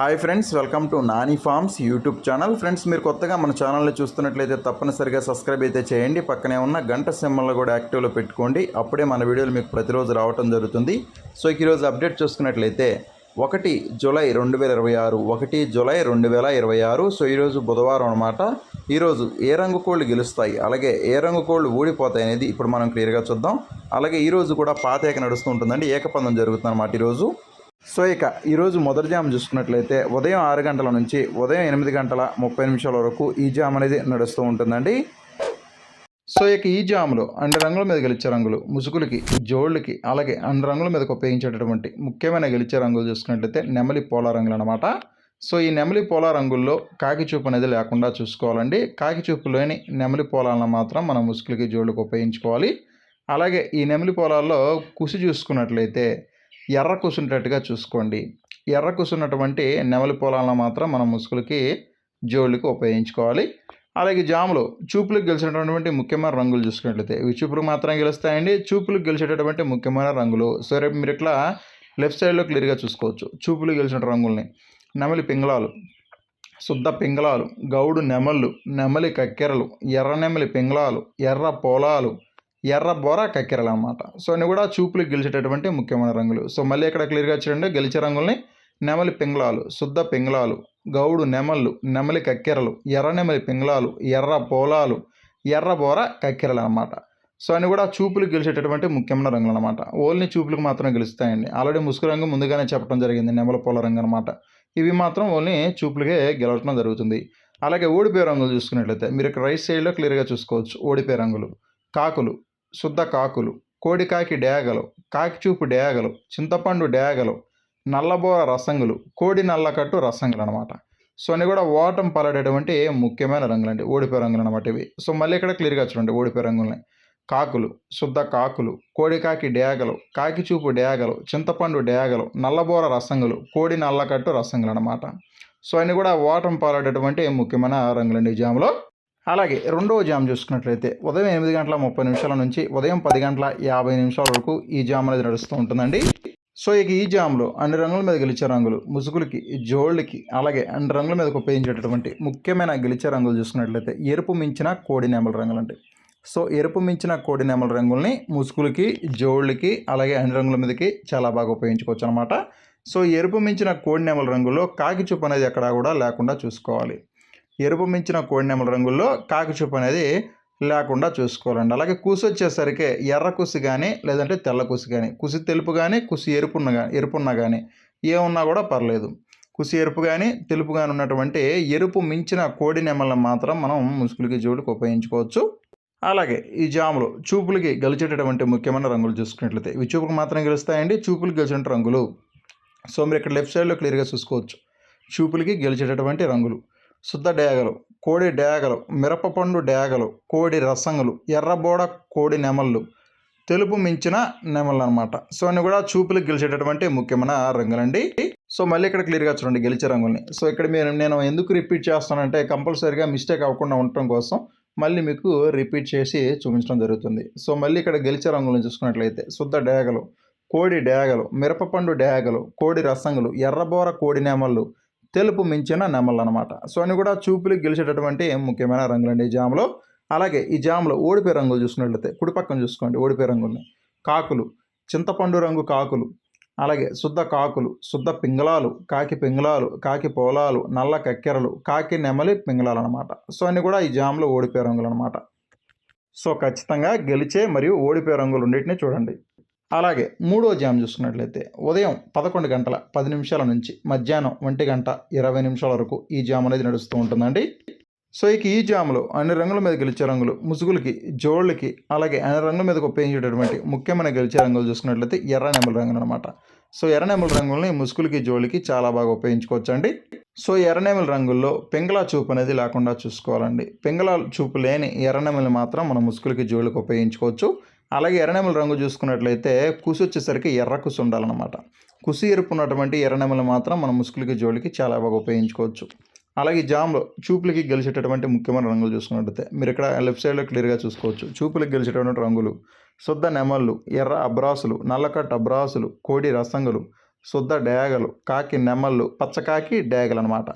Hi friends, welcome to Nani forms YouTube channel. Friends, మీరు కొత్తగా మన ఛానల్ని చూస్తున్నట్లయితే తప్పనిసరిగా సబ్స్క్రైబ్ అయితే చేయండి. పక్కనే ఉన్న గంట సింబల్ని కూడా యాక్టివ్లో పెట్టుకోండి. అప్పుడే మన వీడియోలు మీకు ప్రతిరోజు రావడం జరుగుతుంది. సో ఈరోజు అప్డేట్ చూసుకున్నట్లయితే 1 జూలై 2026 1 జూలై 2026. సో ఈరోజు బుధవారం అనమాట. ఈరోజు ఏ రంగు కోళ్ళు గెలుస్తాయి, అలాగే ఏ రంగు కోళ్ళు ఊడిపోతాయి అనేది ఇప్పుడు మనం క్లియర్గా చూద్దాం. అలాగే ఈరోజు కూడా పాతేక నడుస్తూ ఉంటుందండి, ఏకపందం జరుగుతుంది అనమాట ఈరోజు. సో ఈరోజు మొదటి జామ్ చూసుకున్నట్లయితే ఉదయం 6 గంటల నుంచి ఉదయం 8 గంటల 30 నిమిషాల వరకు ఈ జామ్ అనేది నడుస్తూ ఉంటుందండి. సో ఈ జాములో అన్ని రంగుల మీద గెలిచే రంగులు, ముసుగులకి, జోళ్ళకి, అలాగే అన్ని రంగుల మీదకి ఉపయోగించేటటువంటి ముఖ్యమైన గెలిచే రంగులు చూసుకున్నట్లయితే నెమలి పోలా రంగులు అనమాట. సో ఈ నెమలి పోలా రంగుల్లో కాకి చూపు అనేది లేకుండా చూసుకోవాలండి. కాకి చూపు లేని నెమలి పోలాలను మాత్రం మనం ముసుగులకి, జోళ్ళకి ఉపయోగించుకోవాలి. అలాగే ఈ నెమలి పోలాల్లో కుసి చూసుకున్నట్లయితే ఎర్ర కుసుంటట్టుగా చూసుకోండి. ఎర్ర కుసున్నటువంటి నెమలి పొలాలను మాత్రం మనం ముసుగులకి, జోళ్ళకి ఉపయోగించుకోవాలి. అలాగే జాములో చూపులకు గెలిచినటువంటి ముఖ్యమైన రంగులు చూసుకున్నట్లయితే ఇవి చూపులకు మాత్రం గెలుస్తాయండి. చూపులకు గెలిచేటటువంటి ముఖ్యమైన రంగులు. సో రేపు మీరు ఇట్లా లెఫ్ట్ సైడ్లో క్లియర్గా చూసుకోవచ్చు చూపులు గెలిచిన రంగుల్ని. నెమలి పింగళాలు, శుద్ధ పింగళాలు, గౌడు నెమళ్ళు, నెమలి కక్కెరలు, ఎర్ర నెమలి పింగళాలు, ఎర్ర పోలాలు, ఎర్ర బోర కక్కెరలు అనమాట. సో అన్నీ కూడా చూపులకు గెలిచేటటువంటి ముఖ్యమైన రంగులు. సో మళ్ళీ ఇక్కడ క్లియర్గా చూడండి, గెలిచే రంగుల్ని నెమలి పింగళాలు, శుద్ధ పింగళాలు, గౌడు నెమళ్ళు, నెమలి కక్కెరలు, ఎర్ర నెమలి పింగళాలు, ఎర్ర పోలాలు, ఎర్ర బోర కక్కెరలు అనమాట. సో అన్నీ కూడా చూపులకు గెలిచేటటువంటి ముఖ్యమైన రంగులు అనమాట. ఓన్లీ చూపులకు మాత్రమే గెలుస్తాయండి. ఆల్రెడీ ముసుగు రంగు ముందుగానే చెప్పడం జరిగింది, నెమల పోల రంగు అనమాట. ఇవి మాత్రం ఓన్లీ చూపులకే గెలవటం జరుగుతుంది. అలాగే ఓడిపోయే రంగులు చూసుకున్నట్లయితే మీరు ఇక్కడ రైట్ సైడ్లో క్లియర్గా చూసుకోవచ్చు. ఓడిపోయే రంగులు కాకులు, శుద్ధ కాకులు, కోడికాకి డేగలు, కాకి చూపు డేగలు, చింతపండు డేగలు, నల్లబోర రసంగులు, కోడి నల్లకట్టు రసంగులు అనమాట. సో అన్నీ కూడా ఓటం పలడేటువంటి ముఖ్యమైన రంగులు అండి, ఓడిపోయే రంగులు అనమాట ఇవి. సో మళ్ళీ ఇక్కడ క్లియర్గా చూడండి ఓడిపోయే రంగుల్ని. కాకులు, శుద్ధ కాకులు, కోడికాకి డేగలు, కాకి చూపు డేగలు, చింతపండు డేగలు, నల్లబోర రసంగులు, కోడి నల్లకట్టు రసంగులు అనమాట. సో అన్నీ కూడా ఓటం పాలడేటువంటి ముఖ్యమైన రంగులండి ఈ జాములో. అలాగే రెండవ జామ్ చూసుకున్నట్లయితే ఉదయం 8 గంటల 30 నిమిషాల నుంచి ఉదయం 10 గంటల 50 నిమిషాల వరకు ఈ జామ్ అనేది నడుస్తూ ఉంటుందండి. సో ఈ జామ్లో అన్ని రంగుల మీద గెలిచే రంగులు, ముసుగులకి, జోళ్ళకి, అలాగే అన్ని రంగుల మీదకి ఉపయోగించేటటువంటి ముఖ్యమైన గెలిచే రంగులు చూసుకున్నట్లయితే ఎరుపు మించిన కోడి నెమల రంగులు అండి. సో ఎరుపు మించిన కోడి నెమల రంగుల్ని ముసుగులకి, జోళ్ళకి, అలాగే అన్ని రంగుల మీదకి చాలా బాగా ఉపయోగించుకోవచ్చు అనమాట. సో ఎరుపు మించిన కోడి నెమల రంగుల్లో కాకి చూపు అనేది ఎక్కడా కూడా లేకుండా చూసుకోవాలి. ఎరుపు మించిన కోడి నెమల రంగుల్లో కాకి చూపు అనేది లేకుండా చూసుకోవాలండి. అలాగే కుసి వచ్చేసరికి ఎర్ర కుసి కానీ లేదంటే తెల్ల కుసి కానీ, కుసి తెలుపు కానీ కుసి ఎరుపున్నా కానీ ఏమున్నా కూడా పర్లేదు. కుసి ఎరుపు కానీ తెలుపు కానీ ఉన్నటువంటి ఎరుపు మించిన కోడి నెమలను మాత్రం మనం ముసుగులకి, జోళ్ళకి ఉపయోగించుకోవచ్చు. అలాగే ఈ జాములో చూపులకి గెలిచేటటువంటి ముఖ్యమైన రంగులు చూసుకున్నట్లయితే ఇవి చూపులకు మాత్రం గెలుస్తాయండి, చూపులకు గెలిచిన రంగులు. సో మీరు ఇక్కడ లెఫ్ట్ సైడ్లో క్లియర్గా చూసుకోవచ్చు చూపులకి గెలిచేటటువంటి రంగులు. శుద్ధ డేగలు, కోడి డేగలు, మిరపపండు డేగలు, కోడి రసంగులు, ఎర్రబోడ కోడి నెమళ్ళు, తెలుపు మించిన నెమళ్ళు అనమాట. సో అన్నీ కూడా చూపులకు గెలిచేటటువంటి ముఖ్యమైన రంగులండి. సో మళ్ళీ ఇక్కడ క్లియర్గా చూడండి గెలిచే రంగుల్ని. సో ఇక్కడ నేను ఎందుకు రిపీట్ చేస్తానంటే కంపల్సరీగా మిస్టేక్ అవ్వకుండా ఉండటం కోసం మళ్ళీ మీకు రిపీట్ చేసి చూపించడం జరుగుతుంది. సో మళ్ళీ ఇక్కడ గెలిచే రంగులను చూసుకున్నట్లయితే శుద్ధ డేగలు, కోడి డేగలు, మిరపపండు డేగలు, కోడి రసంగులు, ఎర్రబోర కోడి నెమళ్ళు, తెలుపు మించిన నెమళ్ళు అనమాట. సో అన్నీ కూడా చూపులకు గెలిచేటటువంటి ముఖ్యమైన రంగులండి ఈ జాములో. అలాగే ఈ జాములో ఓడిపోయే రంగులు చూసుకున్నట్లయితే కుడి పక్కన చూసుకోండి ఓడిపోయే రంగుల్ని. కాకులు, చింతపండు రంగు కాకులు, అలాగే శుద్ధ కాకులు, శుద్ధ పింగళాలు, కాకి పింగళాలు, కాకి పోలాలు, నల్ల కక్కెరలు, కాకి నెమలి పింగళాలు అనమాట. సో అన్నీ కూడా ఈ జాములో ఓడిపోయే రంగులు అనమాట. సో ఖచ్చితంగా గెలిచే మరియు ఓడిపోయే రంగులు రెండింటినీ చూడండి. అలాగే మూడో జామ్ చూసుకున్నట్లయితే ఉదయం 11 గంటల 10 నిమిషాల నుంచి మధ్యాహ్నం 1 గంట 20 నిమిషాల వరకు ఈ జామ్ అనేది నడుస్తూ ఉంటుందండి. సో ఈ జామ్లో అన్ని రంగుల మీద గెలిచే రంగులు, ముసుగులకి, జోళ్ళకి, అలాగే అన్ని రంగుల మీదకి ఉపయోగించేటటువంటి ముఖ్యమైన గెలిచే రంగులు చూసుకున్నట్లయితే ఎర్ర నెమలి రంగులు అనమాట. సో ఎర్ర నెమలి రంగుల్ని ముసుగులకి, జోళ్ళకి చాలా బాగా ఉపయోగించుకోవచ్చండి. సో ఎర్ర నెమలి రంగుల్లో పింగళ చూపు అనేది లేకుండా చూసుకోవాలండి. పింగళ చూపు లేని ఎర్ర నెమలి మాత్రం మనం ముసుగులకి, జోళ్ళకి ఉపయోగించుకోవచ్చు. అలాగే ఎర్రనెమల రంగు చూసుకున్నట్లయితే కుసి వచ్చేసరికి ఎర్ర కుసి ఉండాలన్నమాట. కుసి ఎరుపు ఉన్నటువంటి ఎర్రనెమలు మాత్రం మన ముసుగులకి, జోళ్ళకి చాలా బాగా ఉపయోగించుకోవచ్చు. అలాగే జామ్లో చూపులకి గెలిచేటటువంటి ముఖ్యమైన రంగులు చూసుకున్నట్లయితే మీరు ఇక్కడ లెఫ్ట్ సైడ్లో క్లియర్గా చూసుకోవచ్చు చూపులకు గెలిచేటటువంటి రంగులు. శుద్ధ నెమళ్ళు, ఎర్ర అబ్రాసులు, నల్లకట్ట అబ్రాసులు, కోడి రసంగులు, శుద్ధ డేగలు, కాకి నెమళ్ళు, పచ్చకాకి డేగలు అనమాట.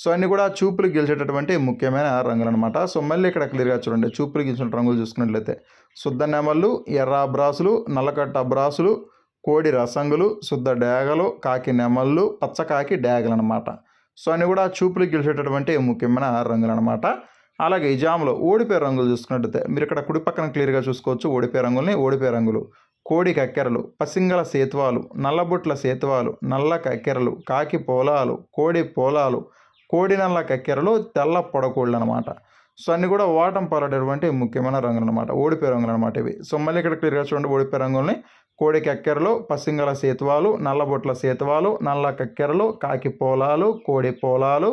సో అన్నీ కూడా చూపులు గెలిచేటటువంటి ముఖ్యమైన రంగులు అనమాట. సో మళ్ళీ ఇక్కడ క్లియర్గా చూడండి, చూపులు గెలిచిన రంగులు చూసుకున్నట్లయితే శుద్ధ నెమళ్ళు, ఎర్ర అబ్రాసులు, నల్లకట్ట అబ్రాసులు, కోడి రసంగులు, శుద్ధ డేగలు, కాకి నెమళ్ళు, పచ్చకాకి డేగలు అనమాట. సో అన్నీ కూడా చూపులు గెలిచేటటువంటి ముఖ్యమైన రంగులు అనమాట. అలాగే ఈ జాములో ఓడిపోయే రంగులు చూసుకున్నట్లయితే మీరు ఇక్కడ కుడి పక్కన క్లియర్గా చూసుకోవచ్చు. ఓడిపోయే రంగుల్ని, ఓడిపోయే రంగులు కోడి కక్కెరలు, పసింగల సేతువాలు, నల్లబొట్ల సేతువాలు, నల్ల కక్కెరలు, కాకి పోలాలు, కోడి పోలాలు, కోడి నల్ల కక్కెరలు, తెల్ల పొడకోళ్ళు అనమాట. సో అన్నీ కూడా ఓటం పాలటటువంటి ముఖ్యమైన రంగులు అనమాట, ఓడిపోయే రంగులు అనమాట ఇవి. సో మళ్ళీ ఇక్కడ క్లియర్గా చూడండి, ఓడిపోయే రంగుల్ని కోడి కక్కెరలు, పసింగల సేతువాలు, నల్లబొట్ల సేతువాలు, నల్ల కక్కెరలు, కాకి పోలాలు, కోడి పోలాలు,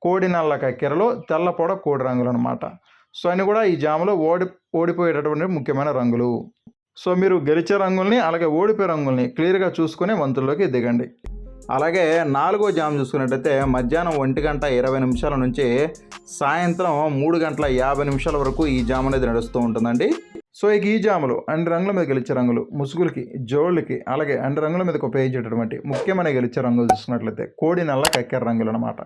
కోడి నల్ల కక్కెరలు, తెల్ల పొడ కోడి రంగులు అనమాట. సో అన్నీ కూడా ఈ జాములో ఓడిపోయేటటువంటి ముఖ్యమైన రంగులు. సో మీరు గెలిచే రంగుల్ని అలాగే ఓడిపోయే రంగుల్ని క్లియర్గా చూసుకుని వంతుల్లోకి దిగండి. అలాగే 4వ జాము చూసుకున్నట్టయితే మధ్యాహ్నం 1:20 నుంచి సాయంత్రం 3:50 వరకు ఈ జాము అనేది నడుస్తూ ఉంటుందండి. సో ఇక ఈ జాములు అన్ని రంగుల మీద గెలిచే రంగులు ముసుగులకి, జోళ్ళకి, అలాగే అన్ని రంగుల మీదకి ఉపయోగించేటటువంటి ముఖ్యమైన గెలిచే రంగులు చూసుకున్నట్లయితే కోడి నల్ల కక్కెర రంగులు అనమాట.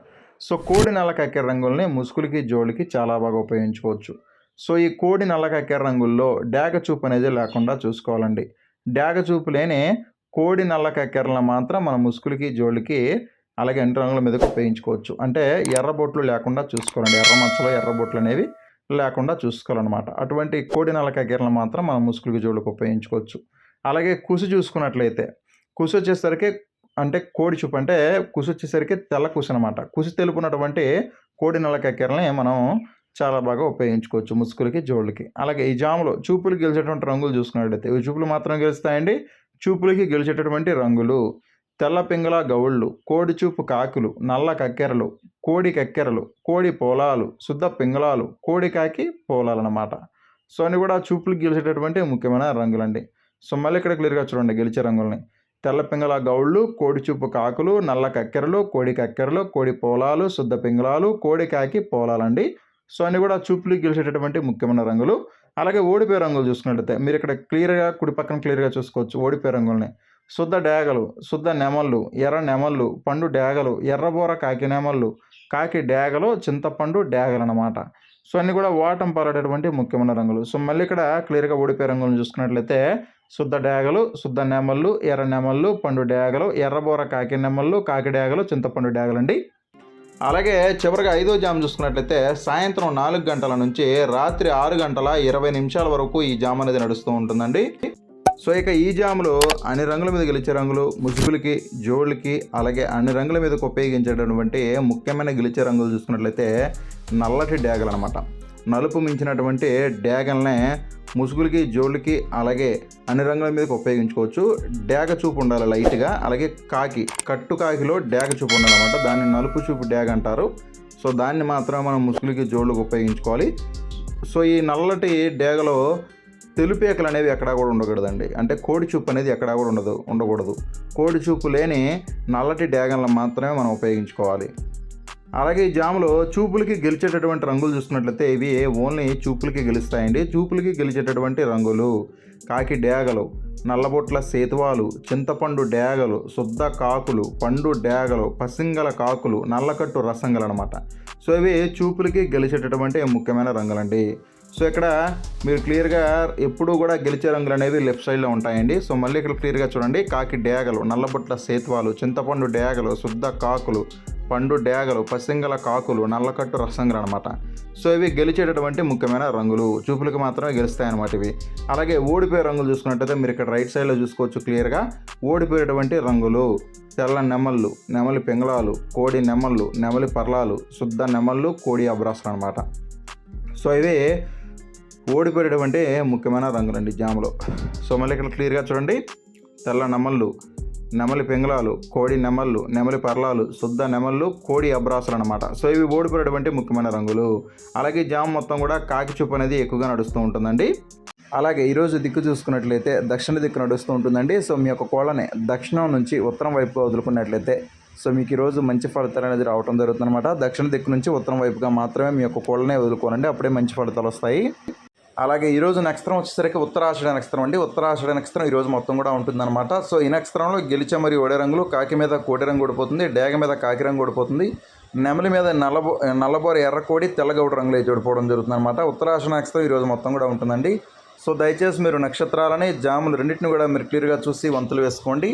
సో కోడి నల్ల కక్కెర రంగుల్ని ముసుగులకి, జోళ్ళకి చాలా బాగా ఉపయోగించుకోవచ్చు. సో ఈ కోడి నల్ల కక్కెర రంగుల్లో డాగ చూపు అనేది లేకుండా చూసుకోవాలండి. డాగ చూపు లేని కోడి నల్ల కక్కెరలను మాత్రం మన ముసుగులకి, జోళ్ళకి, అలాగే అన్ని రంగుల మీదకి ఉపయోగించుకోవచ్చు. అంటే ఎర్రబొట్లు లేకుండా చూసుకోవాలండి, ఎర్ర మచ్చలు, ఎర్రబొట్లు అనేవి లేకుండా చూసుకోవాలన్నమాట. అటువంటి కోడి నల్ల కక్కెరలను మాత్రం మనం ముసుగులకి, జోళ్ళకి ఉపయోగించుకోవచ్చు. అలాగే కుసు చూసుకున్నట్లయితే కుసు వచ్చేసరికి అంటే కోడి చూపు అంటే కుసు వచ్చేసరికి తెల్ల కుసు అనమాట. కుసు తెలుపున్నటువంటి కోడి నల్ల కక్కెరలని మనం చాలా బాగా ఉపయోగించుకోవచ్చు ముసుగులకి, జోళ్ళకి. అలాగే ఈ జాములో చూపులు గెలిచేటువంటి రంగులు చూసుకున్నట్లయితే ఇవి చూపులు మాత్రం గెలుస్తాయండి. చూపులకి గెలిచేటటువంటి రంగులు తెల్ల పింగళ గౌళ్ళు, కోడి చూపు కాకులు, నల్ల కక్కెరలు, కోడి కక్కెరలు, కోడి పోలాలు, శుద్ధ పింగళాలు, కోడి కాకి పోలాలు అనమాట. సో అన్ని కూడా చూపులకు గెలిచేటటువంటి ముఖ్యమైన రంగులండి. సో మళ్ళీ ఇక్కడ క్లియర్గా చూడండి గెలిచే రంగుల్ని తెల్ల పింగళ గౌళ్ళు, కోడి చూపు కాకులు, నల్ల కక్కెరలు, కోడి కక్కెరలు, కోడి పోలాలు, శుద్ధ పింగళాలు, కోడి కాకి పోలాలండి. సో అన్నీ కూడా చూపులకు గెలిచేటటువంటి ముఖ్యమైన రంగులు. అలాగే ఓడిపోయే రంగులు చూసుకున్నట్లయితే మీరు ఇక్కడ క్లియర్గా కుడి పక్కన క్లియర్గా చూసుకోవచ్చు ఓడిపోయే రంగుల్ని శుద్ధ డేగలు, శుద్ధ నెమళ్ళు, ఎర్ర నెమళ్ళు, పండు డేగలు, ఎర్రబోర కాకి నెమళ్ళు, కాకి డేగలు, చింతపండు డేగలు అనమాట. సో అన్నీ కూడా ఓటం పాలటటువంటి ముఖ్యమైన రంగులు. సో మళ్ళీ ఇక్కడ క్లియర్గా ఓడిపోయే రంగులను చూసుకున్నట్లయితే శుద్ధ డేగలు, శుద్ధ నెమళ్ళు, ఎర్ర నెమళ్ళు, పండు డేగలు, ఎర్రబోర కాకి నెమళ్ళు, కాకి డేగలు, చింతపండు డేగలండి. అలాగే చివరిగా 5వ జాము చూసుకున్నట్లయితే సాయంత్రం 4 గంటల నుంచి రాత్రి 6:20 వరకు ఈ జాము అనేది నడుస్తూ ఉంటుందండి. సో ఇక ఈ జాములో అన్ని రంగుల మీద గెలిచే రంగులు ముసుగులకి, జోళ్ళకి, అలాగే అన్ని రంగుల మీదకి ఉపయోగించేటటువంటి ముఖ్యమైన గెలిచే రంగులు చూసుకున్నట్లయితే నల్లటి డేగలు అనమాట. నలుపు మించినటువంటి డేగల్నే ముసుగులకి, జోళ్ళకి, అలాగే అన్ని రంగుల మీదకి ఉపయోగించుకోవచ్చు. డేగ చూపు ఉండాలి లైట్గా. అలాగే కాకి, కట్టు కాకిలో డేగ చూపు ఉండాలన్నమాట, దాన్ని నలుపు చూపు డేగ అంటారు. సో దాన్ని మాత్రం మనం ముసుగులకి, జోళ్ళకి ఉపయోగించుకోవాలి. సో ఈ నల్లటి డేగలో తెలుపేకలు అనేవి ఎక్కడా కూడా ఉండకూడదండి. అంటే కోడి చూపు అనేది ఎక్కడా కూడా ఉండకూడదు. కోడి చూపు లేని నల్లటి డేగలను మాత్రమే మనం ఉపయోగించుకోవాలి. అలాగే ఈ జాములో చూపులకి గెలిచేటటువంటి రంగులు చూసుకున్నట్లయితే ఇవి ఓన్లీ చూపులకి గెలుస్తాయండి. చూపులకి గెలిచేటటువంటి రంగులు కాకి డేగలు, నల్లబొట్ల సేతువాలు, చింతపండు డేగలు, శుద్ధ కాకులు, పండు డేగలు, పసింగల కాకులు, నల్లకట్టు రసంగలు అనమాట. సో ఇవి చూపులకి గెలిచేటటువంటి ముఖ్యమైన రంగులండి. సో ఇక్కడ మీరు క్లియర్గా ఎప్పుడూ కూడా గెలిచే రంగులు అనేవి లెఫ్ట్ సైడ్లో ఉంటాయండి. సో మళ్ళీ ఇక్కడ క్లియర్గా చూడండి కాకి డేగలు, నల్లబొట్ల సేతువాలు, చింతపండు డేగలు, శుద్ధ కాకులు, పండు డేగలు, పసింగల కాకులు, నల్లకట్టు రసంగలు అనమాట. సో ఇవి గెలిచేటటువంటి ముఖ్యమైన రంగులు, చూపులకు మాత్రమే గెలుస్తాయి అనమాట ఇవి. అలాగే ఓడిపోయే రంగులు చూసుకున్నట్టయితే మీరు ఇక్కడ రైట్ సైడ్లో చూసుకోవచ్చు క్లియర్గా ఓడిపోయేటువంటి రంగులు తెల్ల నెమళ్ళు, నెమలి పింగళాలు, కోడి నెమళ్ళు, నెమలి పర్లాలు, శుద్ధ నెమళ్ళు, కోడి అబ్రాసులు అనమాట. సో ఇవి ఓడిపోయేటువంటి ముఖ్యమైన రంగులండి జాములో. సో మళ్ళీ ఇక్కడ క్లియర్గా చూడండి తెల్ల నెమళ్ళు, నెమలి పింగళాలు, కోడి నెమళ్ళు, నెమలి పర్లాలు, శుద్ధ నెమళ్ళు, కోడి అబ్రాసులు అనమాట. సో ఇవి ఓడిపోయేటువంటి ముఖ్యమైన రంగులు. అలాగే జాము మొత్తం కూడా కాకి చూపు అనేది ఎక్కువగా నడుస్తూ ఉంటుందండి. అలాగే ఈరోజు దిక్కు చూసుకున్నట్లయితే దక్షిణ దిక్కు నడుస్తూ ఉంటుందండి. సో మీ యొక్క కోళ్ళని దక్షిణం నుంచి ఉత్తరం వైపుగా వదులుకున్నట్లయితే సో మీకు ఈరోజు మంచి ఫలితాలు అనేది రావడం జరుగుతుందన్నమాట. దక్షిణ దిక్కు నుంచి ఉత్తరం వైపుగా మాత్రమే మీ యొక్క కోళ్ళనే వదులుకోనండి, అప్పుడే మంచి ఫలితాలు వస్తాయి. అలాగే ఈరోజు నక్షత్రం వచ్చేసరికి ఉత్తరాషాఢ నక్షత్రం అండి. ఉత్తరాషాఢ నక్షత్రం ఈరోజు మొత్తం కూడా ఉంటుందన్నమాట. సో ఈ నక్షత్రంలో గెలిచే మరియు ఒడే రంగులు, కాకి మీద కోటి రంగు ఓడిపోతుంది, డేగ మీద కాకి రంగు ఓడిపోతుంది, నెమలి మీద నల్లబోర ఎర్రకోడి తెల్లగౌడ రంగులు అయితే ఓడిపోవడం జరుగుతుంది అనమాట. ఉత్తరాషాఢ నక్షత్రం ఈరోజు మొత్తం కూడా ఉంటుందండి. సో దయచేసి మీరు నక్షత్రాలని జాములు రెండింటిని కూడా మీరు క్లియర్గా చూసి వంతులు వేసుకోండి.